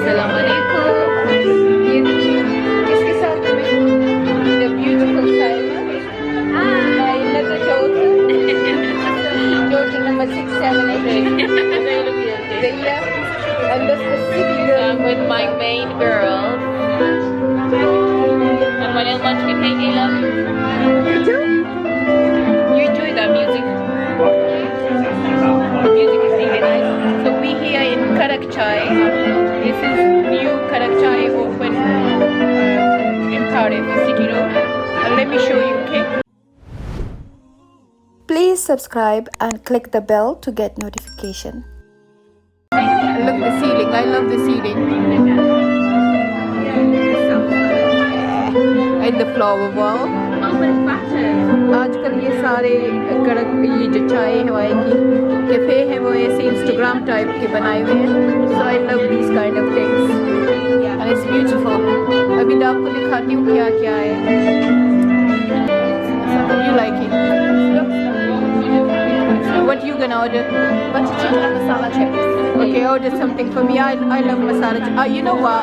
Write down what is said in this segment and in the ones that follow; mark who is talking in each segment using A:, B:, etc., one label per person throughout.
A: अस्सलाम वालेकुम। ये इसके साथ में the beautiful Saima, my another daughter, daughter number 6, 7, 8, Zaya, and that's the city girl.
B: I'm with my main girl. And my little munchkin, hey Gayla. You enjoy that music? The music is really nice.
A: So we here in Karak Chai. This is new Karak Chai open in Cardiff City Road. Let me show you, okay?
C: Please subscribe and click the bell to get notification.
A: Look the ceiling. I love the ceiling. And the flower wall. आजकल ये सारे कड़क ये जो चाय हवाई की cafe है वो ऐसे इंस्टाग्राम टाइप के बनाए हुए हैं. So I love these kind of things and it's beautiful. अभी मैं आपको दिखाती हूँ क्या क्या है. You like it? What you gonna order?
C: Butter chicken and masala chips.
A: Okay, order something for me. I love masala. You know what?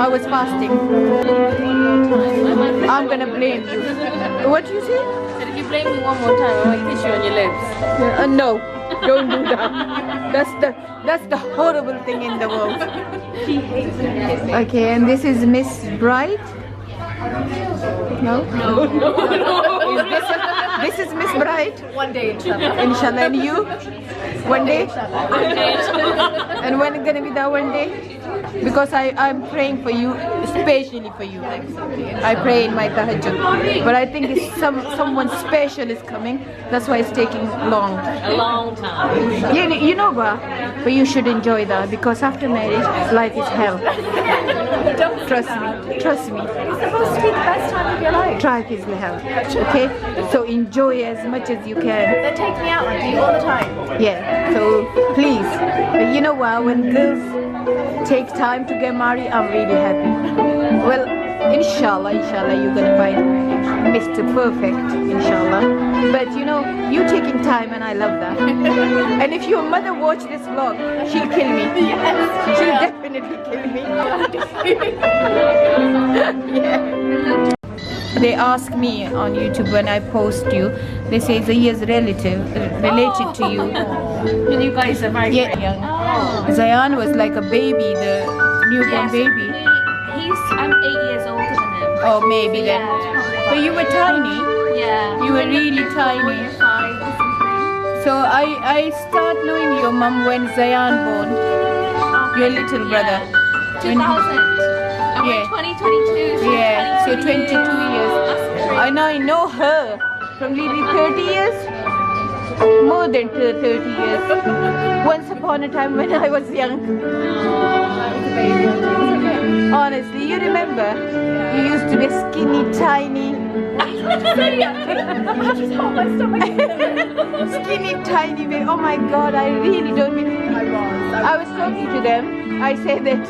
A: I was fasting. I'm gonna blame you. What do you say?
B: And if you blame me one more time, I might kiss you on your lips.
A: No, don't do that. That's the horrible thing in the world. Okay, and this is Miss Bright. No. This is Miss Bright.
C: One day, inshallah.
A: Inshallah, and you? One day?
B: One day.
A: And when gonna be that one day? Because I'm praying for you, especially for you. I pray in my tahajjud. But I think it's someone special is coming. That's why it's taking long.
B: A long time.
A: You know what? But you should enjoy that because after marriage, life is hell. Trust me. Trust me.
C: It's supposed to be the best time of your life.
A: Life is hell. Okay? So enjoy as much as you can.
C: They take me out on you all the time.
A: Yeah, so please. But you know what? When girls take time to get married, I'm really happy. Well, inshallah, you're gonna find Mr. Perfect, inshallah. But you know, you taking time and I love that. And if your mother watch this vlog, she'll kill me.
C: Yes.
A: She'll definitely kill me. Yeah. They ask me on YouTube when I post you, they say Zaya's related to you.
B: And you guys are very young.
A: Zayan was like a baby, the newborn baby.
B: I'm 8 years older than him.
A: Oh, maybe then. But you were tiny.
B: Yeah.
A: You were really tiny. So I start knowing your mom when Zayan born. Your little brother.
B: 2000. And we're 2022. So
A: Yeah, so 22 years.
B: That's great.
A: And I know her from nearly 30 years. More than 30 years. Once upon a time when I was young. Honestly, you remember? You used to be skinny, tiny. Skinny, tiny baby. Oh my God, I really don't mean. I was talking to them. I said that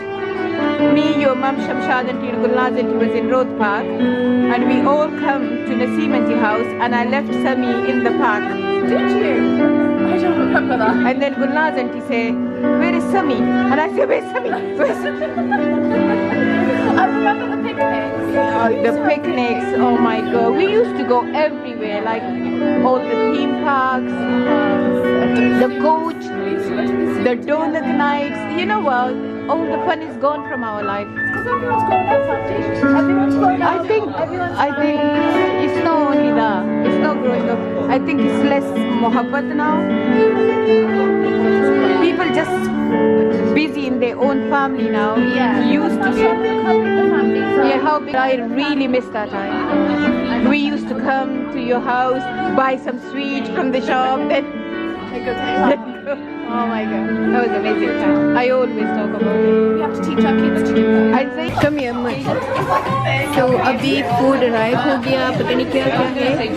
A: me, your mum, Shamshad and Gulnaz auntie was in Road Park, and we all come to Naseem auntie house, and I left Sami in the park.
C: Did you? I don't remember that.
A: And then Gulnaz auntie say, "Where is Sami?" And I say, "Where's Sami? Where's Sami?"
C: I remember the picnics.
A: The picnics, oh my God, we used to go everywhere, like all the theme parks, the coach, the donut nights. You know what? All the fun is gone from our life.
C: Because everyone's grown up, foundation. Everyone's grown up.
A: I think it's not only that. It's not growing up. I think it's less mohabbat now. People just busy in their own family now.
C: Yeah.
A: Used to be.
C: How big the families are.
A: Yeah, how big. I really miss that time. We used to come to your house, buy some sweet from the shop, then oh my God, that was amazing time. I always talk about it.
C: We have to teach our kids to do that.
A: I say, come here, much. So अभी food arrive हो गया, पता नहीं क्या क्या है.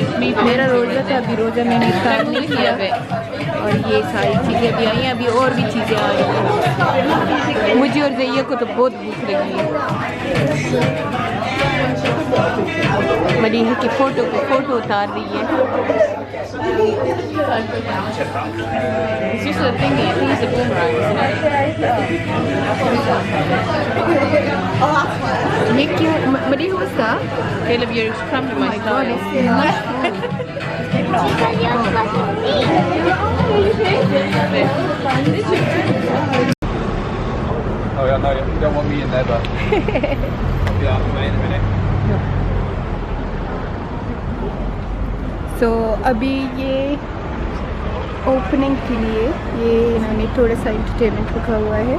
A: मेरा रोजा था, अभी रोजा मैंने इफ्तार नहीं किया और ये सारी चीज़ें अभी आई हैं, अभी और भी चीज़ें आ रही हैं. मुझे और ज़ैया को तो बहुत भूख लगी है. मलीहा की फोटो उतार रही है।
B: It's just a thingy. I think it's a boomerang, isn't it?
A: ये क्यों मलीहा उसका?
B: Caleb, you're cramping my style.
D: Oh yeah, no, you don't want me in there, but I'll be out of the way in a minute.
A: So अभी ये opening के लिए ये इन्होंने थोड़ा सा एंटरटेनमेंट रखा हुआ है।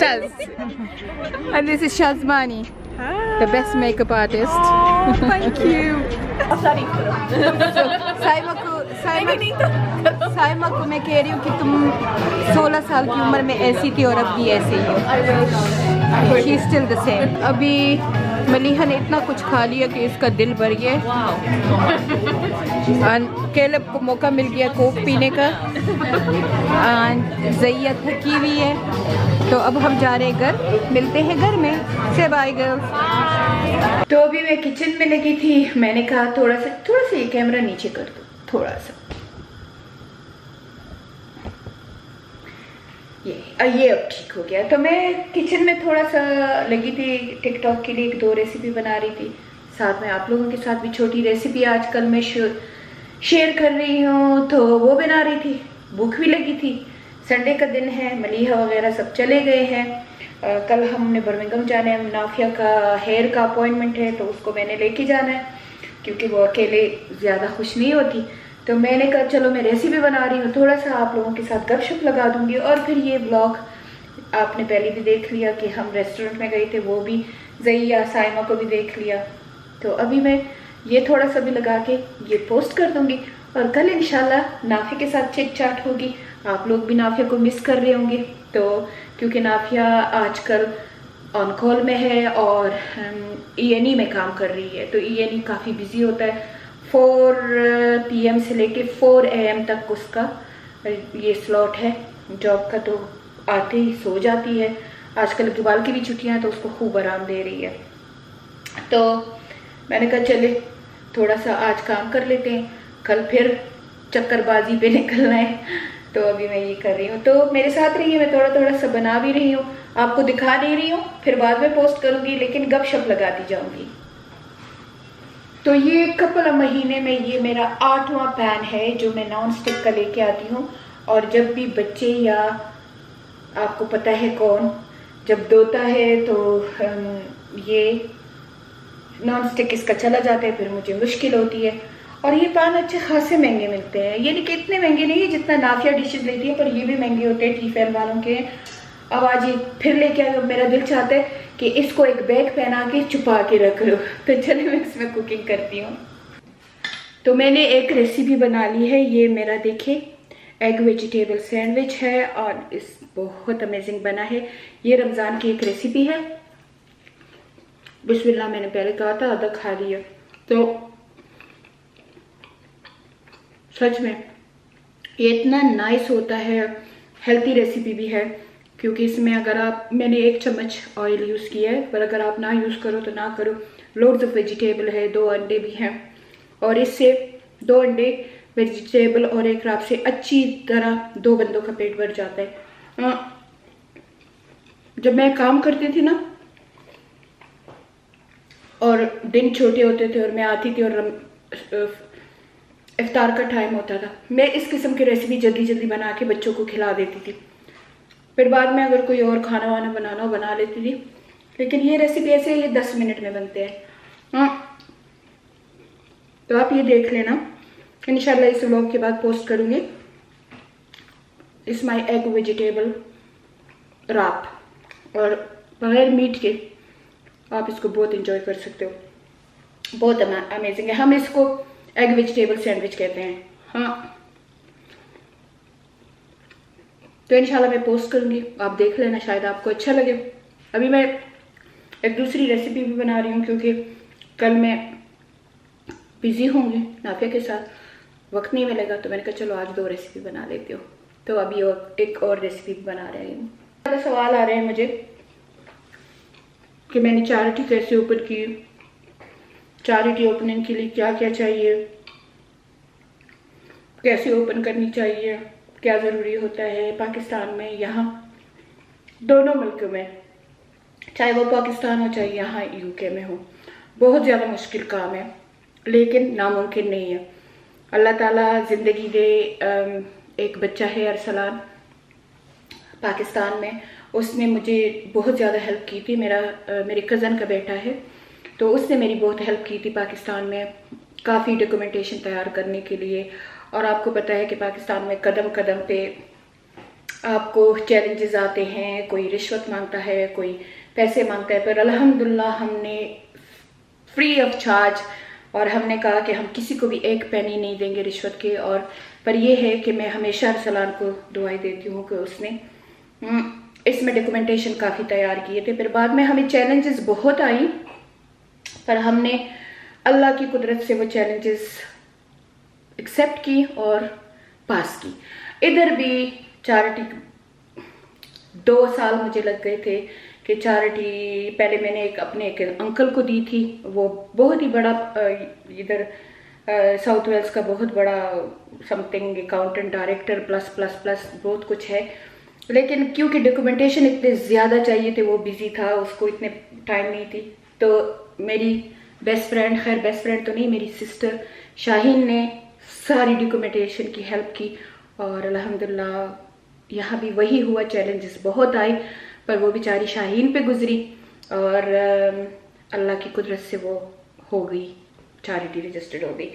A: does. And this is Shazmani, the best makeup artist. Thank you. Saima को मैं कह रही हूँ कि तुम 16 साल की उम्र में ऐसी थी और अब भी ऐसे ही हो। She is still the same. अभी मलीहा ने इतना कुछ खा लिया कि इसका दिल भर गया। कैलब को मौका मिल गया कोक पीने का। ज़ैया थकी हुई है, तो अब हम जा रहे हैं घर। मिलते हैं घर में। से बाय गर्ल्स। तो अभी मैं किचन में लगी थी। मैंने कहा थोड़ा सा ये कैमरा नीचे कर दो, थोड़ा सा। ये अब ठीक हो गया। तो मैं किचन में थोड़ा सा लगी थी, टिकटॉक के लिए 1-2 रेसिपी बना रही थी। साथ में आप लोगों के साथ भी छोटी रेसिपी आजकल मैं शेयर कर रही हूँ, तो वो बना रही थी। भूख भी लगी थी। संडे का दिन है, मलीहा वगैरह सब चले गए हैं। कल हमने बर्मिंघम जाना है। नाफिया का हेयर का अपॉइंटमेंट है, तो उसको मैंने लेके जाना है क्योंकि वो अकेले ज़्यादा खुश नहीं होती। तो मैंने कहा चलो मैं रेसिपी बना रही हूँ, थोड़ा सा आप लोगों के साथ गपशप लगा दूंगी। और फिर ये व्लॉग आपने पहले भी देख लिया कि हम रेस्टोरेंट में गए थे, वो भी ज़ैया साइमा को भी देख लिया। तो अभी मैं ये थोड़ा सा भी लगा के ये पोस्ट कर दूंगी। और कल इंशाल्लाह नाफिया के साथ चिट चाट होगी। आप लोग भी नाफिया को मिस कर रहे होंगे, तो क्योंकि नाफिया आजकल ऑन कॉल में है और ENE में काम कर रही है। तो ENE काफ़ी बिजी होता है। 4 PM से लेके 4 AM तक उसका ये स्लॉट है जॉब का। तो आते ही सो जाती है। आजकल इकबाल की भी छुट्टियां हैं, तो उसको खूब आराम दे रही है। तो मैंने कहा चले थोड़ा सा आज काम कर लेते हैं, कल फिर चक्करबाजी पे निकलना है। तो अभी मैं ये कर रही हूँ। तो मेरे साथ रहिए, मैं थोड़ा थोड़ा सा बना भी रही हूँ, आपको दिखा नहीं रही हूँ, फिर बाद में पोस्ट करूँगी, लेकिन गपशप लगाती जाऊँगी। तो ये कपल महीने में ये मेरा 8वां पैन है जो मैं नॉन स्टिक का लेके आती हूँ। और जब भी बच्चे या आपको पता है कौन जब दोता है तो ये नॉन स्टिक इसका चला जाता है, फिर मुझे मुश्किल होती है। और ये पैन अच्छे खासे महंगे मिलते हैं, ये नहीं कि इतने महंगे नहीं है जितना नाफिया डिशेज लेती है, पर ये भी महंगे होते हैं टीफेल वालों के। अब आज ये फिर लेके आए। मेरा दिल चाहता है कि इसको एक बैग पहना के छुपा के रख लो। तो चलिए मैं इसमें कुकिंग करती हूँ। तो मैंने एक रेसिपी बना ली है। ये मेरा देखिए एग वेजिटेबल सैंडविच है और इस बहुत अमेजिंग बना है। ये रमज़ान की एक रेसिपी है। बिस्मिल्लाह, मैंने पहले कहा था आधा खा लिया। तो सच में ये इतना नाइस होता है, हेल्थी रेसिपी भी है क्योंकि इसमें अगर आप मैंने 1 चम्मच ऑयल यूज़ किया है, पर अगर आप ना यूज़ करो तो ना करो। लोड्स ऑफ वेजिटेबल है, 2 अंडे भी हैं और इससे 2 अंडे वेजिटेबल और एक रात से अच्छी तरह 2 बंदों का पेट भर जाता है। जब मैं काम करती थी ना और दिन छोटे होते थे और मैं आती थी और इफ्तार का टाइम होता था, मैं इस किस्म की रेसिपी जल्दी जल्दी बना के बच्चों को खिला देती थी। फिर बाद में अगर कोई और खाना वाना बनाना हो बना लेती थी, लेकिन ये रेसिपी ऐसे ये 10 मिनट में बनते हैं। तो आप ये देख लेना, इंशाल्लाह इस व्लॉग के बाद पोस्ट करूँगी। इस माई एग वेजिटेबल राप, और बगैर मीट के आप इसको बहुत इंजॉय कर सकते हो, बहुत अमेजिंग है। हम इसको एग वेजिटेबल सैंडविच कहते हैं। हाँ, तो इंशाल्लाह मैं पोस्ट करूँगी, आप देख लेना, शायद आपको अच्छा लगे। अभी मैं एक दूसरी रेसिपी भी बना रही हूँ क्योंकि कल मैं बिज़ी होंगी नाफिया के साथ, वक्त नहीं मिलेगा, तो मैंने कहा चलो आज 2 रेसिपी बना लेती हूँ। तो अभी एक और रेसिपी बना रही हूँ। ज़्यादा सवाल आ रहे हैं मुझे कि मैंने चैरिटी कैसे ओपन की, चैरिटी ओपनिंग के लिए क्या क्या चाहिए, कैसे ओपन करनी चाहिए, क्या ज़रूरी होता है पाकिस्तान में, यहाँ दोनों मुल्कों में, चाहे वो पाकिस्तान हो चाहे यहाँ यूके में हो। बहुत ज़्यादा मुश्किल काम है लेकिन नामुमकिन नहीं है। अल्लाह ताला ज़िंदगी दे। एक बच्चा है अरसलान पाकिस्तान में, उसने मुझे बहुत ज़्यादा हेल्प की थी। मेरे कज़न का बेटा है, तो उसने मेरी बहुत हेल्प की थी पाकिस्तान में काफ़ी डॉक्यूमेंटेशन तैयार करने के लिए। और आपको पता है कि पाकिस्तान में कदम कदम पे आपको चैलेंजेस आते हैं, कोई रिश्वत मांगता है, कोई पैसे मांगता है, पर अल्हम्दुलिल्लाह हमने फ्री ऑफ चार्ज, और हमने कहा कि हम किसी को भी एक पैनी नहीं देंगे रिश्वत के। और पर यह है कि मैं हमेशा अरसलान को दुआएं देती हूँ कि उसने इसमें डॉक्यूमेंटेशन काफ़ी तैयार किए थे। फिर बाद में हमें चैलेंजेस बहुत आई, पर हमने अल्लाह की कुदरत से वो चैलेंजेस एक्सेप्ट की और पास की। इधर भी चैरिटी 2 साल मुझे लग गए थे कि चैरिटी पहले मैंने अपने एक अंकल को दी थी, वो बहुत ही बड़ा इधर साउथ वेल्स का बहुत बड़ा something accountant director plus plus plus बहुत कुछ है। लेकिन क्योंकि डॉक्यूमेंटेशन इतने ज़्यादा चाहिए थे, वो बिजी था, उसको इतने टाइम नहीं थी, तो मेरी बेस्ट फ्रेंड, खैर बेस्ट फ्रेंड तो नहीं, मेरी सिस्टर शाहीन ने सारी डॉक्यूमेंटेशन की हेल्प की। और अल्हम्दुलिल्लाह यहाँ भी वही हुआ, चैलेंजेस बहुत आए, पर वो बेचारी शाहीन पे गुजरी और अल्लाह की कुदरत से वो हो गई, चैरिटी रजिस्टर्ड हो गई।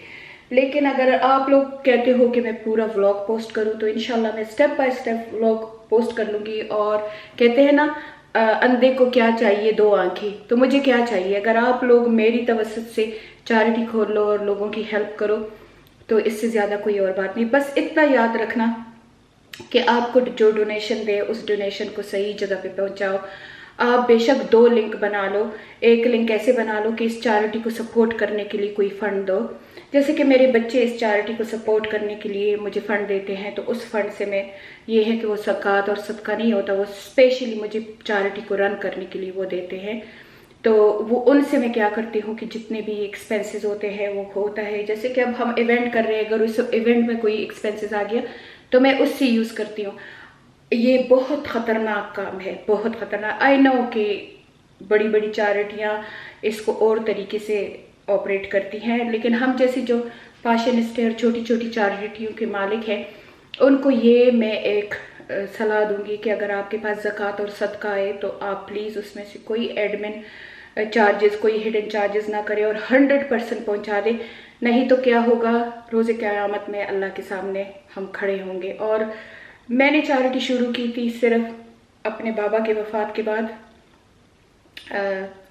A: लेकिन अगर आप लोग कहते हो कि मैं पूरा व्लॉग पोस्ट करूं, तो इंशाल्लाह मैं step by step vlog post कर लूँगी। और कहते हैं ना, अंधे को क्या चाहिए 2 आंखें, तो मुझे क्या चाहिए, अगर आप लोग मेरी तवस्सुत से चैरिटी खोल लो और लोगों की हेल्प करो, तो इससे ज़्यादा कोई और बात नहीं। बस इतना याद रखना कि आपको जो डोनेशन दे उस डोनेशन को सही जगह पे पहुंचाओ। आप बेशक 2 लिंक बना लो, एक लिंक ऐसे बना लो कि इस चैरिटी को सपोर्ट करने के लिए कोई फ़ंड दो। जैसे कि मेरे बच्चे इस चैरिटी को सपोर्ट करने के लिए मुझे फ़ंड देते हैं, तो उस फंड से मैं ये है कि वो ज़कात और सदका नहीं होता, वो स्पेशली मुझे चैरिटी को रन करने के लिए वो देते हैं। तो वो उनसे मैं क्या करती हूँ कि जितने भी एक्सपेंसेस होते हैं वो होता है, जैसे कि अब हम इवेंट कर रहे हैं, अगर उस इवेंट में कोई एक्सपेंसेस आ गया तो मैं उससे यूज़ करती हूँ। ये बहुत ख़तरनाक काम है, बहुत ख़तरनाक। आई नो कि बड़ी बड़ी चैरिटियाँ इसको और तरीके से ऑपरेट करती हैं, लेकिन हम जैसे जो पाशनिस्ट और छोटी छोटी चैरिटियों के मालिक हैं, उनको ये मैं एक सलाह दूंगी कि अगर आपके पास ज़कात और सदका है तो आप प्लीज़ उसमें से कोई एडमिन चार्जेस, कोई हिडन चार्जेस ना करें और 100% पहुंचा दें। नहीं तो क्या होगा, रोज़े क़यामत में अल्लाह के सामने हम खड़े होंगे। और मैंने चैरिटी शुरू की थी सिर्फ अपने बाबा के वफ़ात के बाद,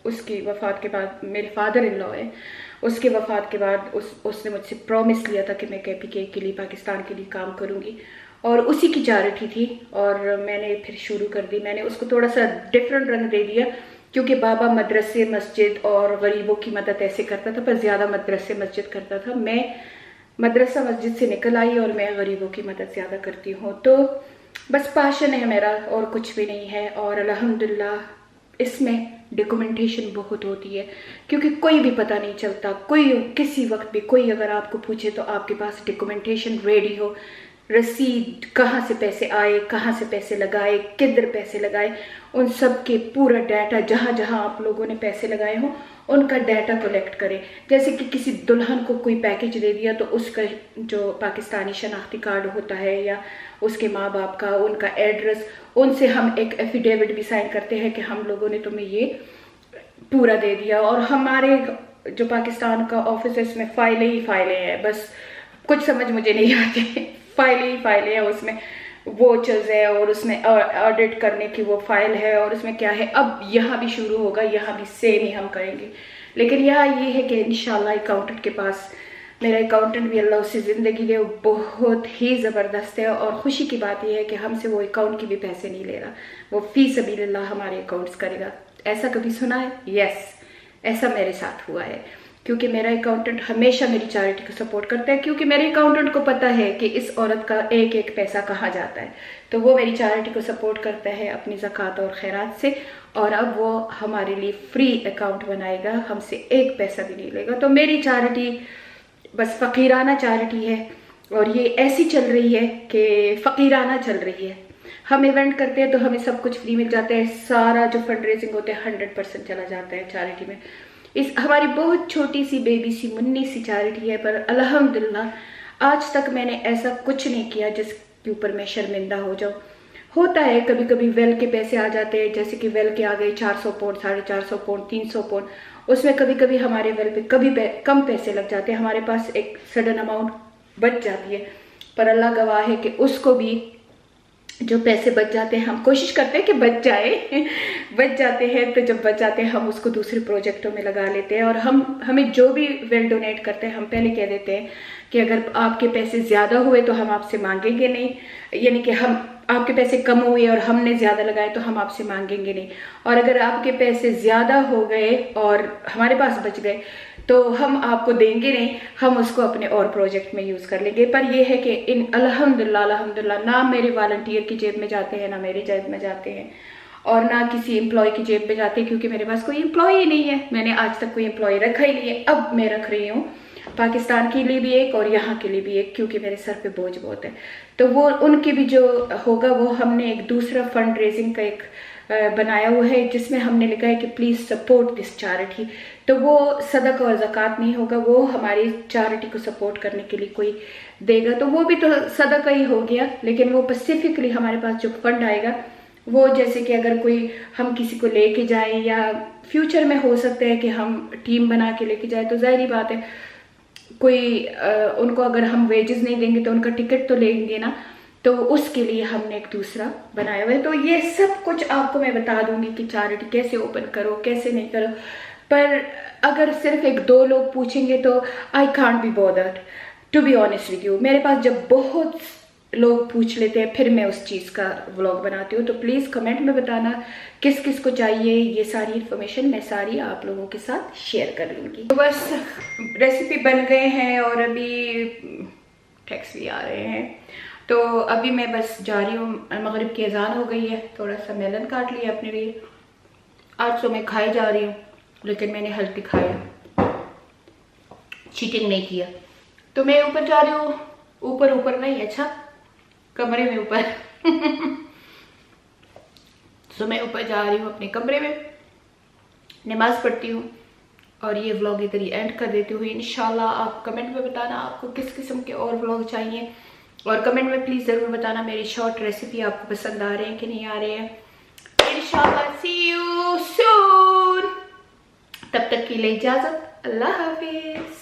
A: उसकी वफ़ात के बाद, मेरे फादर इन लॉ है, उसके वफ़ात के बाद उसने मुझसे प्रॉमिस लिया था कि मैं KPK के लिए, पाकिस्तान के लिए काम करूँगी, और उसी की चैरिटी थी। और मैंने फिर शुरू कर दी। मैंने उसको थोड़ा सा डिफरेंट रंग दे दिया, क्योंकि बाबा मदरसे, मस्जिद और गरीबों की मदद ऐसे करता था, पर ज़्यादा मदरसे मस्जिद करता था। मैं मदरसा मस्जिद से निकल आई और मैं गरीबों की मदद ज़्यादा करती हूँ। तो बस पैशन है मेरा, और कुछ भी नहीं है। और अल्हम्दुलिल्लाह इसमें डॉक्यूमेंटेशन बहुत होती है, क्योंकि कोई भी पता नहीं चलता, कोई किसी वक्त भी कोई अगर आपको पूछे तो आपके पास डॉक्यूमेंटेशन रेडी हो, रसीद, कहाँ से पैसे आए, कहाँ से पैसे लगाए, किधर पैसे लगाए, उन सब के पूरा डाटा, जहाँ जहाँ आप लोगों ने पैसे लगाए हों उनका डाटा कलेक्ट करें। जैसे कि किसी दुल्हन को कोई पैकेज दे दिया तो उसका जो पाकिस्तानी शनाख्ती कार्ड होता है या उसके माँ बाप का, उनका एड्रेस, उनसे हम एक एफिडेविट भी साइन करते हैं कि हम लोगों ने तुम्हें ये पूरा दे दिया। और हमारे जो पाकिस्तान का ऑफिस है इसमें फाइलें ही फाइलें हैं, बस कुछ समझ मुझे नहीं आती, फाइलें ही फाइलें हैं, उसमें वोचर्स है और उसमें ऑडिट करने की वो फाइल है और उसमें क्या है। अब यहाँ भी शुरू होगा, यहाँ भी सेम ही हम करेंगे। लेकिन यहाँ ये है कि इंशाल्लाह अकाउंटेंट के पास, मेरा अकाउंटेंट भी अल्लाह उससे ज़िंदगी दे, वो बहुत ही ज़बरदस्त है। और खुशी की बात यह है कि हमसे वो अकाउंट के भी पैसे नहीं ले रहा, वो फी सबीलिल्लाह हमारे अकाउंट्स करेगा। ऐसा कभी सुना है? यस, ऐसा मेरे साथ हुआ है, क्योंकि मेरा अकाउंटेंट हमेशा मेरी चैरिटी को सपोर्ट करता है, क्योंकि मेरे अकाउंटेंट को पता है कि इस औरत का एक एक पैसा कहाँ जाता है। तो वो मेरी चैरिटी को सपोर्ट करता है अपनी ज़कात और खैरात से, और अब वो हमारे लिए फ्री अकाउंट बनाएगा, हमसे एक पैसा भी नहीं लेगा। तो मेरी चैरिटी बस फ़कीराना चैरिटी है, और ये ऐसी चल रही है कि फ़कीराना चल रही है। हम इवेंट करते हैं तो हमें सब कुछ फ्री मिल जाता है, सारा जो फंड रेजिंग होता है 100% चला जाता है चैरिटी में। इस हमारी बहुत छोटी सी बेबी सी मुन्नी सी चैरिटी है, पर अल्हम्दुलिल्लाह आज तक मैंने ऐसा कुछ नहीं किया जिसके ऊपर मैं शर्मिंदा हो जाऊँ। होता है कभी कभी वेल के पैसे आ जाते हैं, जैसे कि वेल के आ गए 400 पाउंड, 450 पाउंड, 300 पाउंड, उसमें कभी कभी हमारे वेल पे कभी कम पैसे लग जाते हैं, हमारे पास एक सडन अमाउंट बच जाती है। पर अल्लाह गवाह है कि उसको भी जो पैसे बच जाते हैं, हम कोशिश करते हैं कि बच जाए बच जाते हैं, तो जब बच जाते हैं हम उसको दूसरे प्रोजेक्टों में लगा लेते हैं। और हमें जो भी वेल डोनेट करते हैं हम पहले कह देते हैं कि अगर आपके पैसे ज़्यादा हुए तो हम आपसे मांगेंगे नहीं, यानी कि हम आपके पैसे कम हुए और हमने ज़्यादा लगाए तो हम आपसे मांगेंगे नहीं, और अगर आपके पैसे ज़्यादा हो गए और हमारे पास बच गए तो हम आपको देंगे नहीं, हम उसको अपने और प्रोजेक्ट में यूज़ कर लेंगे। पर यह है कि इन अल्हम्दुलिल्लाह ना मेरे वॉलंटियर की जेब में जाते हैं, ना मेरी जेब में जाते हैं, और ना किसी एम्प्लॉय की जेब में जाते हैं, क्योंकि मेरे पास कोई एम्प्लॉय ही नहीं है। मैंने आज तक कोई एम्प्लॉय रखा ही नहीं है। अब मैं रख रही हूँ पाकिस्तान के लिए भी एक और यहाँ के लिए भी एक, क्योंकि मेरे सर पे बोझ बहुत है। तो वो उनकी भी जो होगा, वो हमने एक दूसरा फंड रेजिंग का एक बनाया हुआ है, जिसमें हमने लिखा है कि प्लीज़ सपोर्ट दिस चैरिटी। तो वो सदका और ज़कात नहीं होगा, वो हमारी चैरिटी को सपोर्ट करने के लिए कोई देगा, तो वो भी तो सदका ही हो गया। लेकिन वो स्पेसिफिकली हमारे पास जो फंड आएगा, वो जैसे कि अगर कोई हम किसी को लेके जाए, या फ्यूचर में हो सकता है कि हम टीम बना के लेके जाए, तो जाहिर बात है कोई उनको अगर हम वेजेस नहीं देंगे तो उनका टिकट तो लेंगे ना, तो उसके लिए हमने एक दूसरा बनाया हुआ है। तो ये सब कुछ आपको मैं बता दूंगी कि चैरिटी कैसे ओपन करो, कैसे नहीं करो। पर अगर सिर्फ एक दो लोग पूछेंगे तो I can't be bothered, to be honest with you. मेरे पास जब बहुत लोग पूछ लेते हैं फिर मैं उस चीज़ का व्लॉग बनाती हूँ। तो प्लीज़ कमेंट में बताना किस किस को चाहिए, ये सारी इन्फॉर्मेशन मैं सारी आप लोगों के साथ शेयर कर लूँगी। तो बस रेसिपी बन गए हैं और अभी टैक्स भी आ रहे हैं, तो अभी मैं बस जा रही हूँ, मगरिब की अजान हो गई है। थोड़ा सा मेलन काट लिया अपने लिए, आज तो मैं खाई जा रही हूँ, लेकिन मैंने हेल्थी खाया, चीटिंग नहीं किया। तो मैं ऊपर जा रही हूँ, ऊपर नहीं, अच्छा कमरे में ऊपर तो मैं ऊपर जा रही हूँ अपने कमरे में, नमाज पढ़ती हूँ और ये व्लॉग इधर ही एंड कर देती हूँ। इंशाल्लाह आप कमेंट में बताना आपको किस किस्म के और व्लॉग चाहिए, और कमेंट में प्लीज़ ज़रूर बताना मेरी शॉर्ट रेसिपी आपको पसंद आ रहे हैं कि नहीं आ रहे हैं। इंशाल्लाह सी यू सून, तब तक के लिए इजाज़त, अल्लाह हाफिज़।